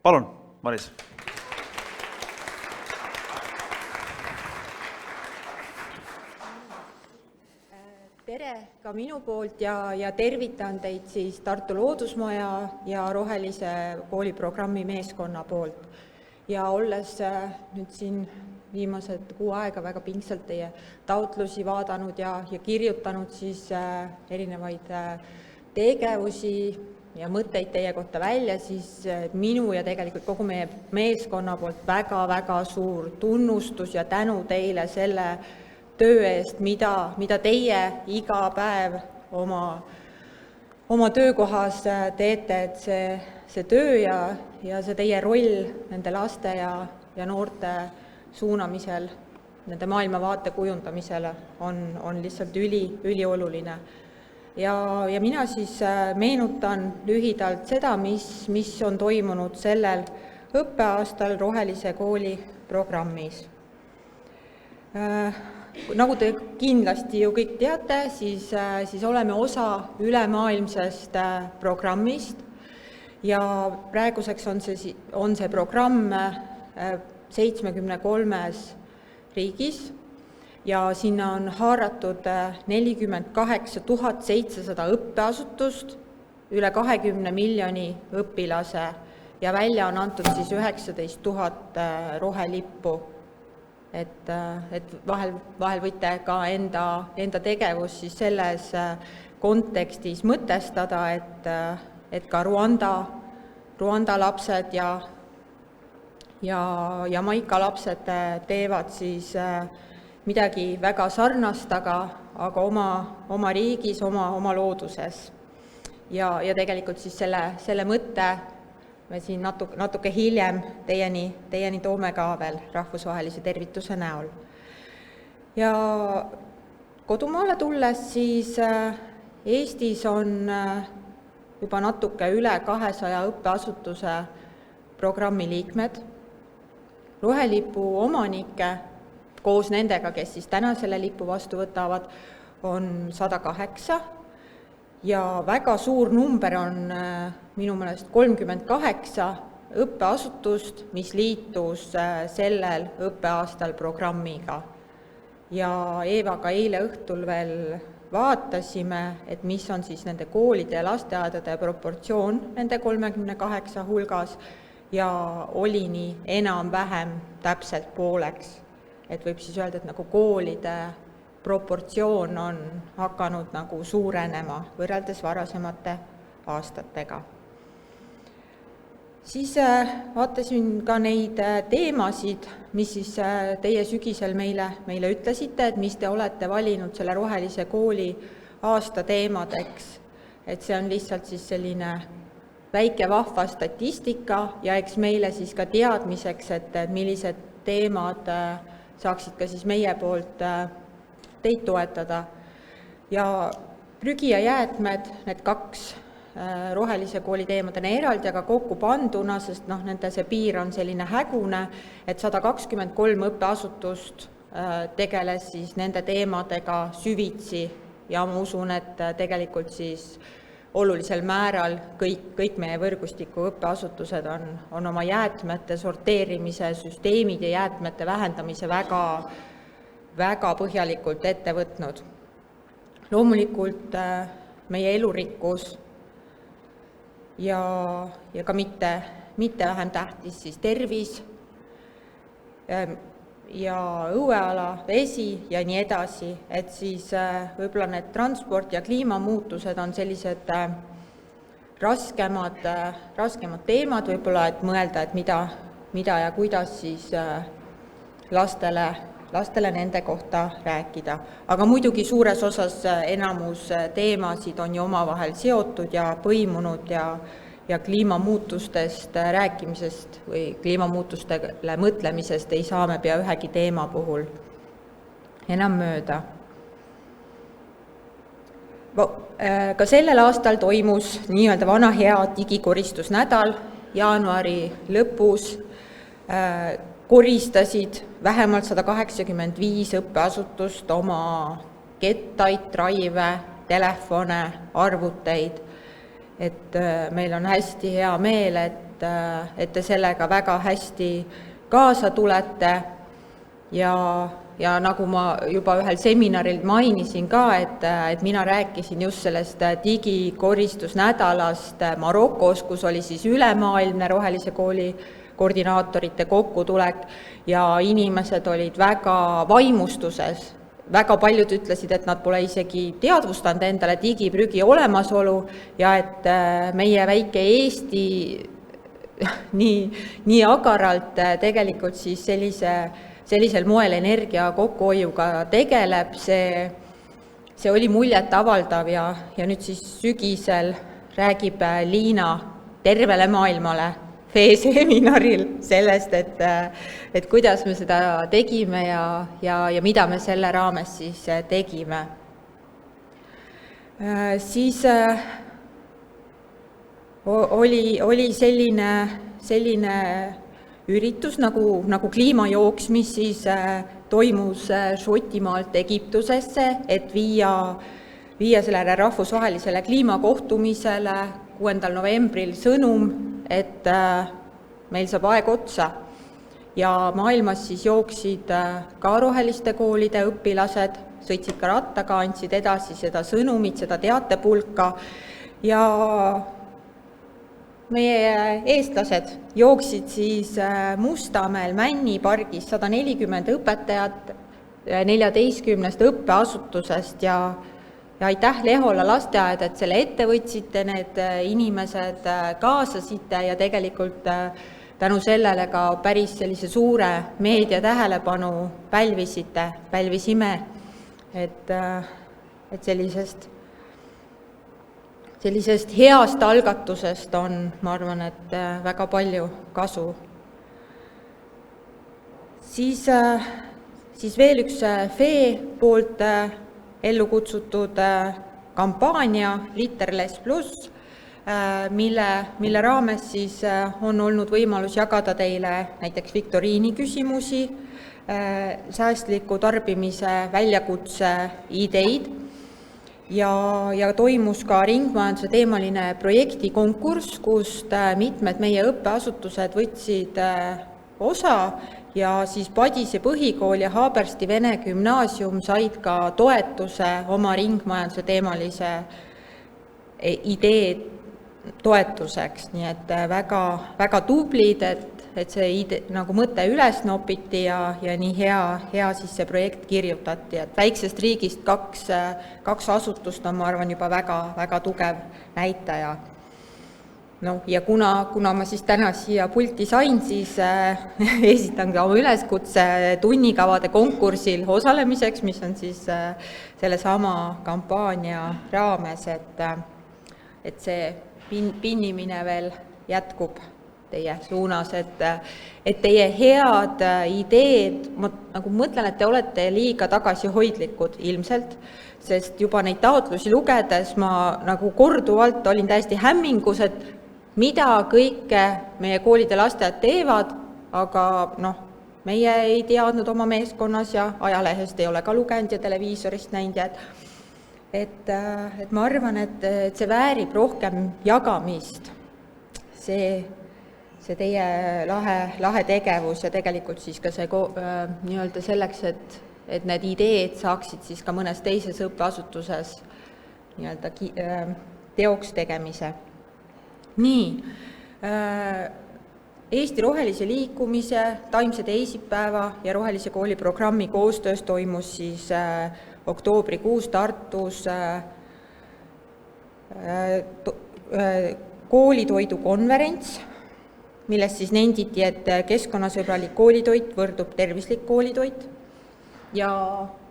Palun, Maris. Tere ka minu poolt ja tervitan teid siis Tartu Loodusmaja ja Rohelise kooli programmi meeskonna poolt. Ja olles nüüd siin viimased 6 aega väga pingsalt teie taotlusi vaadanud ja kirjutanud siis erinevaid tegevusi ja mõtteid teie kohta välja, siis minu ja tegelikult kogu meie meeskonna poolt väga-väga suur tunnustus ja tänu teile selle töö eest, mida teie iga päev oma töökohas teete, et see töö ja see teie roll nende laste ja noorte suunamisel, nende maailmavaate kujundamisele on lihtsalt ülioluline. Ja mina siis meenutan lühidalt seda, mis on toimunud sellel õppeaastal Rohelise kooli programmis. Nagu te kindlasti ju kõik teate, siis oleme osa ülemaailmsest programmist ja praeguseks on see programm 73 riigis ja sinna on haaratud 48 700 õppeasutust, üle 20 miljoni õpilase ja välja on antud siis 19 000 rohelippu. Et vahel võite ka enda tegevus siis selles kontekstis mõtestada, et ka Ruanda lapsed ja Jamaika lapsed teevad siis midagi väga sarnast, aga oma riigis, oma looduses. Ja tegelikult siis selle mõtte me siin natuke hiljem teieni toome ka veel rahvusvahelise tervituse näol. Ja kodumaale tulles siis Eestis on juba natuke üle 200 õppeasutuse programmi liikmed. Rohelipu omanikke koos nendega, kes siis täna selle lipu vastu võtavad, on 108 ja väga suur number on minu meelest 38 õppeasutust, mis liitus sellel õppeaastal programmiga. Ja Eevaga eile õhtul veel vaatasime, et mis on siis nende koolide ja lasteaedade proportsioon nende 38 hulgas ja oli nii enam-vähem täpselt pooleks. Et võib siis öelda, et nagu koolide proportsioon on hakanud nagu suurenema võrreldes varasemate aastatega. Siis vaatasin ka neid teemasid, mis siis teie sügisel meile ütlesite, et mis te olete valinud selle Rohelise kooli aasta teemadeks. Et see on lihtsalt siis selline väike vahva statistika ja eks meile siis ka teadmiseks, et millised teemad saaksid ka siis meie poolt teid toetada. Ja prügi ja jäätmed, need 2 Rohelise kooli teemad on eraldi, aga kokku panduna, sest nende see piir on selline hägune, et 123 õppeasutust tegeles siis nende teemadega süvitsi ja ma usun, et tegelikult siis olulisel määral kõik meie võrgustiku õppeasutused on oma jäätmete sorteerimise süsteemid ja jäätmete vähendamise väga põhjalikult ette võtnud. Loomulikult meie elurikkus ja ka mitte vähem tähtis siis tervis ja õueala, vesi ja nii edasi, et siis võib-olla need transport ja kliimamuutused on sellised raskemad teemad võib-olla, et mõelda, et mida ja kuidas siis lastele nende kohta rääkida. Aga muidugi suures osas enamus teemasid on ju omavahel seotud ja põimunud ja kliimamuutustest rääkimisest või kliimamuutustele mõtlemisest ei saa me pea ühegi teema puhul enam mööda. Ka sellel aastal toimus nii-öelda vana hea digikoristusnädal. Jaanuari lõpus koristasid vähemalt 185 õppeasutust oma kettaid, drive, telefone, arvuteid. Et meil on hästi hea meel, et te sellega väga hästi kaasa tulete ja nagu ma juba ühel seminaril mainisin ka, et mina rääkisin just sellest digikoristusnädalast Marokos, kus oli siis ülemaailmne rohelise kooli koordinaatorite kokkutulek ja inimesed olid väga vaimustuses. Väga paljud ütlesid, et nad pole isegi teadvustanud endale digiprügi olemasolu ja et meie väike Eesti nii agaralt tegelikult siis sellisel moel energia kokkuhoiuga tegeleb, see oli muljet avaldav ja nüüd siis sügisel räägib Liina tervele maailmale FE-seminaril sellest, et kuidas me seda tegime ja mida me selle raames siis tegime. Siis oli selline üritus nagu kliimajooks, mis siis toimus Šotimaalt Egiptusesse, et viia sellele rahvusvahelisele kliimakohtumisele 6. novembril sõnum, et meil saab aeg otsa ja maailmas siis jooksid ka roheliste koolide õpilased, sõitsid ka rattaga, andsid edasi seda sõnumit, seda teatepulka ja meie eestlased jooksid siis Mustamäel Männi pargis 140 õpetajat 14 õppeasutusest ja aitäh Lehola lasteaed, et selle ette võtsite, need inimesed kaasasite ja tegelikult tänu sellele ka päris sellise suure meedia tähelepanu pälvisime, et sellisest heast algatusest on, ma arvan, et väga palju kasu. Siis veel üks FE poolt ellu kutsutud kampaania Literless Plus, mille raames siis on olnud võimalus jagada teile näiteks viktoriini küsimusi, säästliku tarbimise väljakutse ideid ja toimus ka ringmajanduse teemaline projektikonkurss, kust mitmed meie õppeasutused võtsid osa ja siis Padise põhikool ja Haabersti Vene gümnaasium said ka toetuse oma ringmajanduse teemalise idee toetuseks, nii et väga tublid, et see nagu mõte üles nopiti ja nii hea siis see projekt kirjutati, et väiksest riigist kaks asutust on, ma arvan, juba väga tugev näitaja. No, ja kuna ma siis täna siia pulti sain, siis esitan ka oma üleskutse tunnikavade konkursil osalemiseks, mis on siis sellesama kampaania raames, et see pinnimine veel jätkub teie suunas, et teie head ideed, ma nagu mõtlen, et te olete liiga tagasihoidlikud ilmselt, sest juba neid taotlusi lugedes ma nagu korduvalt olin täiesti hämmingus, et mida kõike meie koolide lasteajad teevad, aga meie ei teadnud oma meeskonnas ja ajalehest ei ole ka lugenud ja televiisorist näinud, et ma arvan, et see väärib rohkem jagamist, see teie lahe tegevus ja tegelikult siis ka see nii-öelda selleks, et need ideed saaksid siis ka mõnes teises õppeasutuses nii-öelda teoks tegemise. Nii, Eesti Rohelise Liikumise, Taimse teisipäeva ja Rohelise kooli programmi koostöös toimus siis oktoobrikuus Tartus koolitoidukonverents, milles siis nenditi, et keskkonnasõbralik koolitoit võrdub tervislik koolitoit ja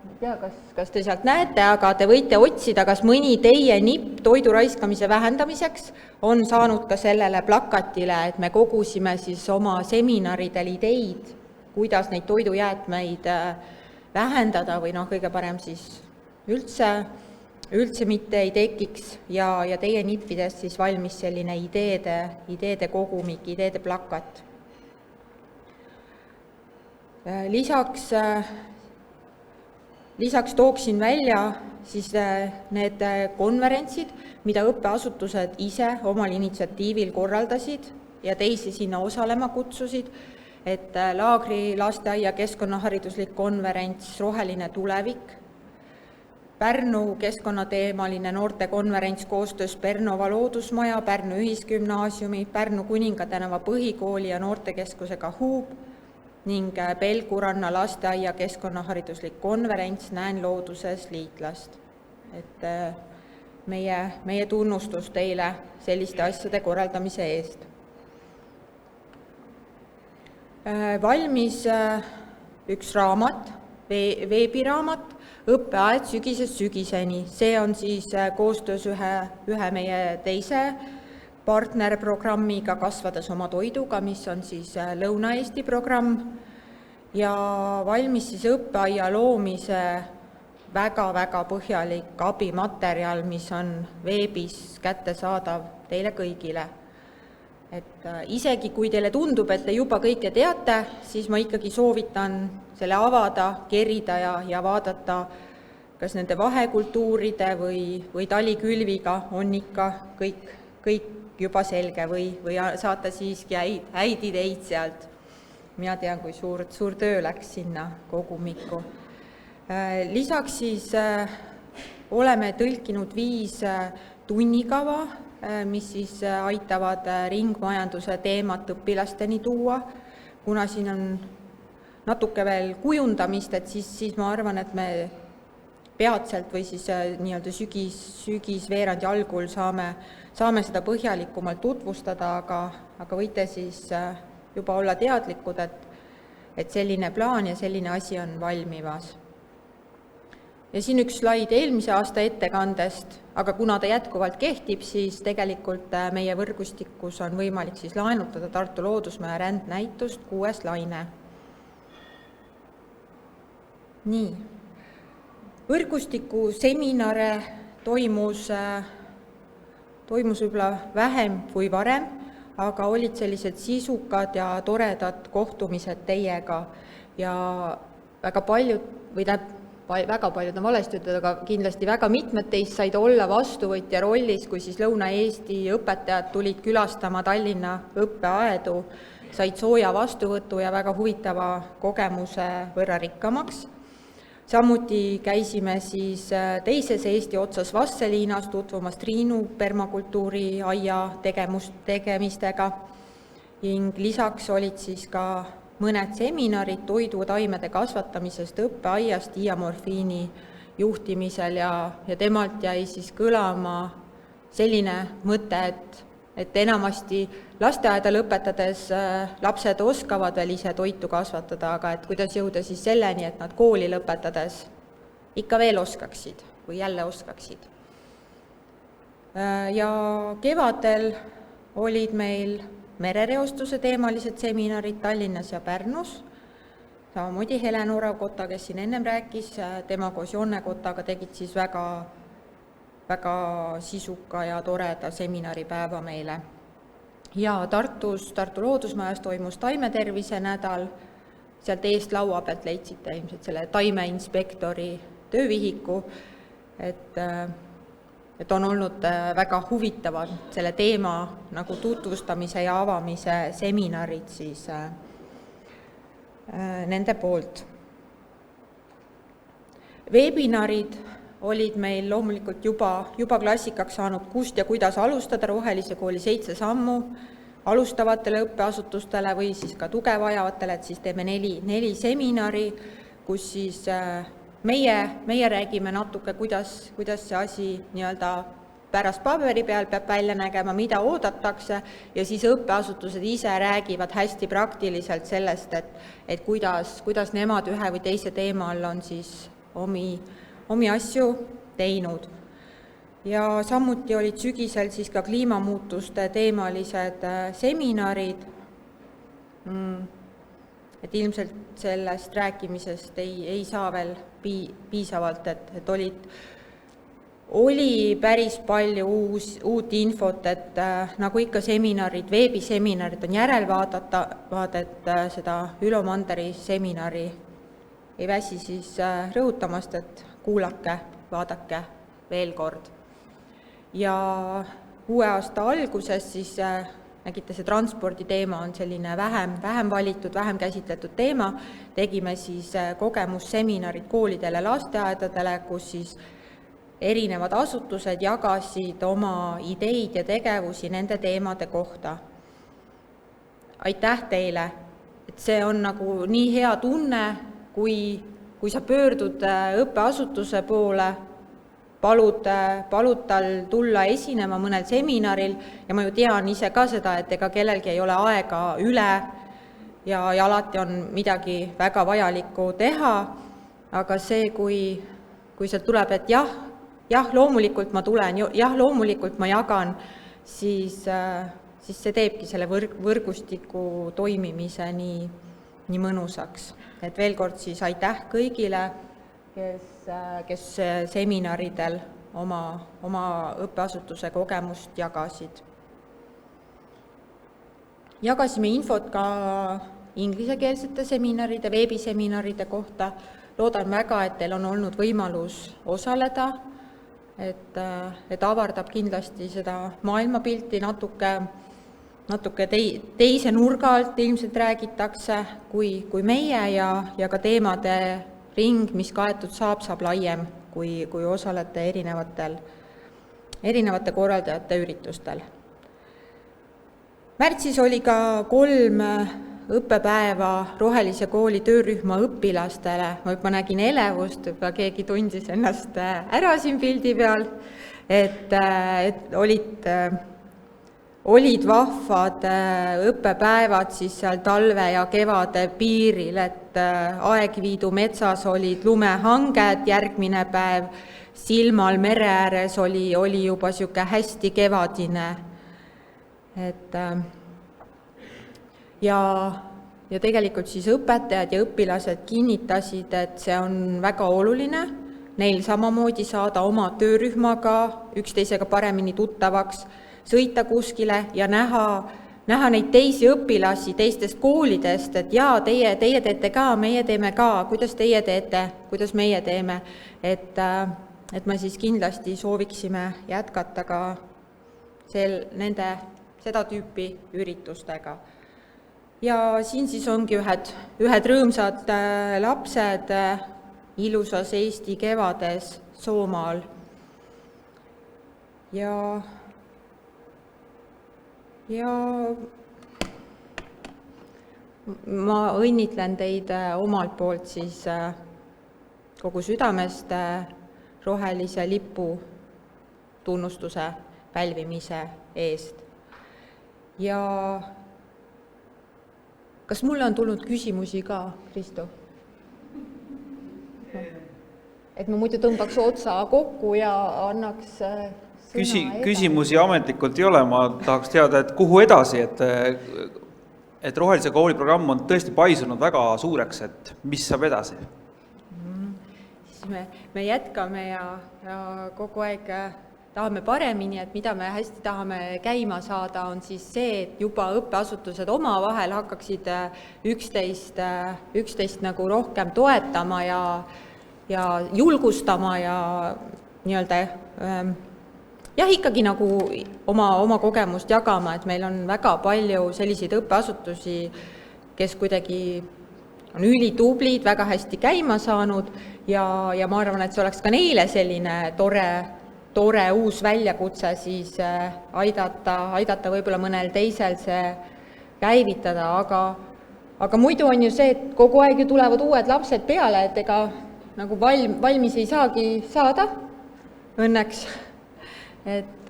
ma ei tea, kas te sealt näete, aga te võite otsida, kas mõni teie nipp toidu raiskamise vähendamiseks on saanud ka sellele plakatile, et me kogusime siis oma seminaridel ideid, kuidas neid toidujäätmeid vähendada või kõige parem siis üldse mitte ei tekiks ja teie nippidest siis valmis selline ideede kogumik, ideede plakat. Lisaks tooksin välja siis need konverentsid, mida õppeasutused ise omal initsiatiivil korraldasid ja teisi sinna osalema kutsusid, et Laagri lasteaia keskkonnahariduslik konverents Roheline tulevik, Pärnu keskkonnateemaline noortekonverents koostöös Pernova loodusmaja, Pärnu ühisgümnaasiumi, Pärnu Kuninga tänava põhikooli ja noortekeskusega Huub ning Pelguranna lasteaia keskkonnahariduslik konverents Näen looduses liitlast. Et meie tunnustus teile selliste asjade korraldamise eest. Valmis üks raamat, veebiraamat, Õppeaed sügisest sügiseni. See on siis koostöös ühe meie teise partnerprogrammiga Kasvades oma toiduga, mis on siis Lõuna-Eesti programm, ja valmis siis õppeaia loomise väga-väga põhjalik abimaterjal, mis on veebis kättesaadav teile kõigile. Et isegi kui teile tundub, et te juba kõike teate, siis ma ikkagi soovitan selle avada, kerida ja vaadata, kas nende vahekultuuride või talikülviga on ikka kõik juba selge või saata siiski häid ideid sealt. Mina tean, kui suur töö läks sinna kogumikku. Lisaks siis oleme tõlkinud 5 tunnikava, mis siis aitavad ringmajanduse teemat õpilasteni tuua. Kuna siin on natuke veel kujundamist, et siis ma arvan, et me peatselt või siis nii-öelda sügisveerandi algul saame seda põhjalikumalt tutvustada, aga võite siis juba olla teadlikud, et selline plaan ja selline asi on valmimas. Ja siin üks slaid eelmise aasta ettekandest, aga kuna ta jätkuvalt kehtib, siis tegelikult meie võrgustikus on võimalik siis laenutada Tartu Loodusmaja rändnäitust 6. laine. Nii. Võrgustiku seminare toimus võib-olla vähem kui varem, aga olid sellised sisukad ja toredad kohtumised teiega ja väga paljud on valesti ütelda, aga kindlasti väga mitmed teist said olla vastuvõtja rollis, kui siis Lõuna-Eesti õpetajad tulid külastama Tallinna õppeaedu, said sooja vastuvõtu ja väga huvitava kogemuse võrra rikkamaks. Samuti käisime siis teises Eesti otsas Vasseliinas tutvumas Triinu permakultuuri aia tegemistega ning lisaks olid siis ka mõned seminarid toidutaimede kasvatamisest õppeaiast diamorfiini juhtimisel ja temalt jäi siis kõlama selline mõte, et enamasti lasteaeda lõpetades lapsed oskavad veel ise toitu kasvatada, aga et kuidas jõuda siis selleni, et nad kooli lõpetades ikka veel oskaksid või jälle oskaksid. Ja kevadel olid meil merereostuse teemalised seminarid Tallinnas ja Pärnus. Samamoodi Helen Orav-Kotta, kes siin ennem rääkis, tema koos Jonne Kottaga tegid siis väga sisuka ja toreda seminaripäeva meile. Ja Tartu Loodusmajas toimus taimetervise nädal, sealt eest laua pealt leidsite ilmselt selle taimeinspektori töövihiku, et on olnud väga huvitavad selle teema nagu tutvustamise ja avamise seminarid siis nende poolt. Webinarid olid meil loomulikult juba klassikaks saanud, kust ja kuidas alustada Rohelise kooli 7 sammu alustavatele õppeasutustele või siis ka tuge vajavatele, et siis teeme 4 seminari, kus siis meie räägime natuke, kuidas see asi nii-öelda pärast paberi peal peab välja nägema, mida oodatakse, ja siis õppeasutused ise räägivad hästi praktiliselt sellest, et kuidas nemad ühe või teise teema all on siis omi asju teinud. Ja samuti olid sügisel siis ka kliimamuutuste teemalised seminarid, et ilmselt sellest rääkimisest ei saa veel piisavalt, et oli päris palju uut infot, et nagu ikka seminarid, veebiseminarid on järelvaadet, seda Ülo Manderi seminari ei väsi siis rõhutamast, et kuulake, vaadake veel kord. Ja uue aasta alguses siis nägite, see transpordi teema on selline vähem valitud, vähem käsitletud teema, tegime siis kogemusseminarid koolidele, lasteaedadele, kus siis erinevad asutused jagasid oma ideid ja tegevusi nende teemade kohta. Aitäh teile, et see on nagu nii hea tunne, kui sa pöördud õppeasutuse poole, palud tal tulla esinema mõnel seminaril ja ma ju tean ise ka seda, et ega kellelgi ei ole aega üle ja alati on midagi väga vajalikku teha, aga see, kui sealt tuleb, et jah, loomulikult ma tulen, jah, loomulikult ma jagan, siis see teebki selle võrgustiku toimimise nii mõnusaks. Et veel kord siis aitäh kõigile, kes seminaridel oma õppeasutuse kogemust jagasid. Jagasime infot ka inglisekeelsete seminaride, veebiseminaride kohta. Loodan väga, et teil on olnud võimalus osaleda, et avardab kindlasti seda maailmapilti natuke teise nurga alt ilmselt räägitakse, kui meie ja ka teemade ring, mis kaetud saab laiem, kui osalete erinevate korraldajate üritustel. Märtsis oli ka 3 õppepäeva Rohelise kooli töörühma õpilastele. Ma juba nägin elevust, juba keegi tundis ennast ära siin pildi peal, et olid vahvad õppepäevad siis seal talve ja kevade piiril, et Aegviidu metsas olid lumehanged, järgmine päev Silmal mere ääres oli juba siuke hästi kevadine. Ja tegelikult siis õpetajad ja õpilased kinnitasid, et see on väga oluline, neil samamoodi saada oma töörühmaga üksteisega paremini tuttavaks, sõita kuskile ja näha neid teisi õpilasi teistest koolidest, et jaa, teie teete ka, meie teeme ka, kuidas teie teete, kuidas meie teeme, et me siis kindlasti sooviksime jätkata ka seda tüüpi üritustega. Ja siin siis ongi ühed rõõmsad lapsed ilusas Eesti kevades Soomaal. Ja ma õnnitlen teid omalt poolt siis kogu südamest rohelise lipu tunnustuse pälvimise eest. Ja kas mulle on tulnud küsimusi ka, Kristo? Et ma muidu tõmbaks otsa kokku ja annaks Küsimusi ametlikult ei ole, ma tahaks teada, et kuhu edasi, et Rohelise kooli programm on tõesti paisunud väga suureks, et mis saab edasi? Siis me jätkame ja kogu aeg tahame paremini, et mida me hästi tahame käima saada, on siis see, et juba õppeasutused omavahel hakkaksid üksteist nagu rohkem toetama ja julgustama ja nii-öelda ikkagi nagu oma kogemust jagama, et meil on väga palju selliseid õppeasutusi, kes kuidagi on ülitublid, väga hästi käima saanud ja ma arvan, et see oleks ka neile selline tore uus väljakutse siis aidata võib-olla mõnel teisel see käivitada, aga muidu on ju see, et kogu aeg ju tulevad uued lapsed peale, et ega nagu valmis ei saagi saada, õnneks. Et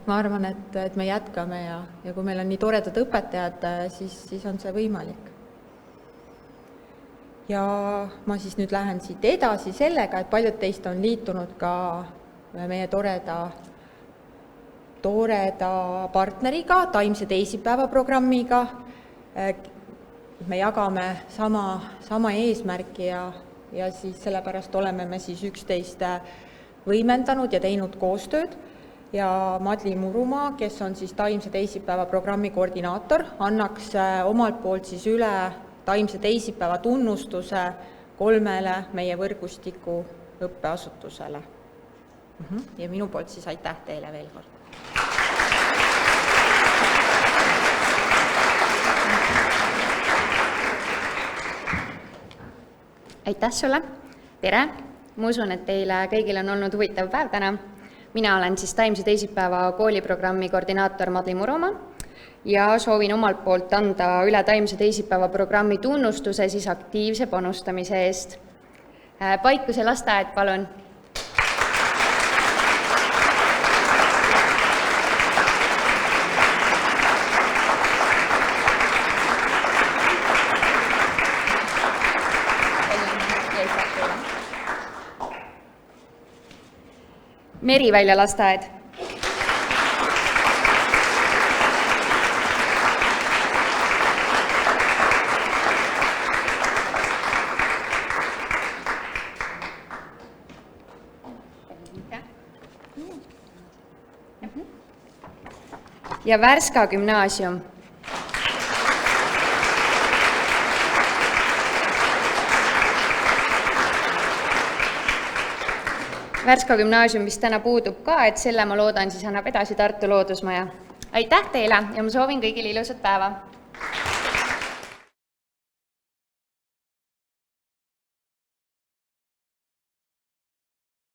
ma arvan, et me jätkame ja kui meil on nii toredad õpetajad, siis on see võimalik. Ja ma siis nüüd lähen siit edasi sellega, et paljud teist on liitunud ka meie toreda partneriga, Taimse teisipäeva programmiga. Me jagame sama eesmärki ja siis sellepärast oleme me siis üksteist võimendanud ja teinud koostööd ja Madli Murumaa, kes on siis Taimse teisipäeva programmi koordinaator, annaks omalt poolt siis üle Taimse teisipäeva tunnustuse 3 meie võrgustiku õppeasutusele. Ja minu poolt siis aitäh teile veel kord. aitäh sulle, tere! Ma usun, et teile kõigil on olnud huvitav päev täna. Mina olen siis Taimse teisipäeva kooliprogrammi koordinaator Madli Muromaa ja soovin omalt poolt anda üle Taimse teisipäeva programmi tunnustuse siis aktiivse panustamise eest. Paikuse lasteaed, palun! Merivälja lasteaed. Ja Värska gümnaasium. Värska gümnaasium, mis täna puudub ka, et selle ma loodan, siis annab edasi Tartu Loodusmaja. Aitäh teile ja ma soovin kõigile ilusat päeva!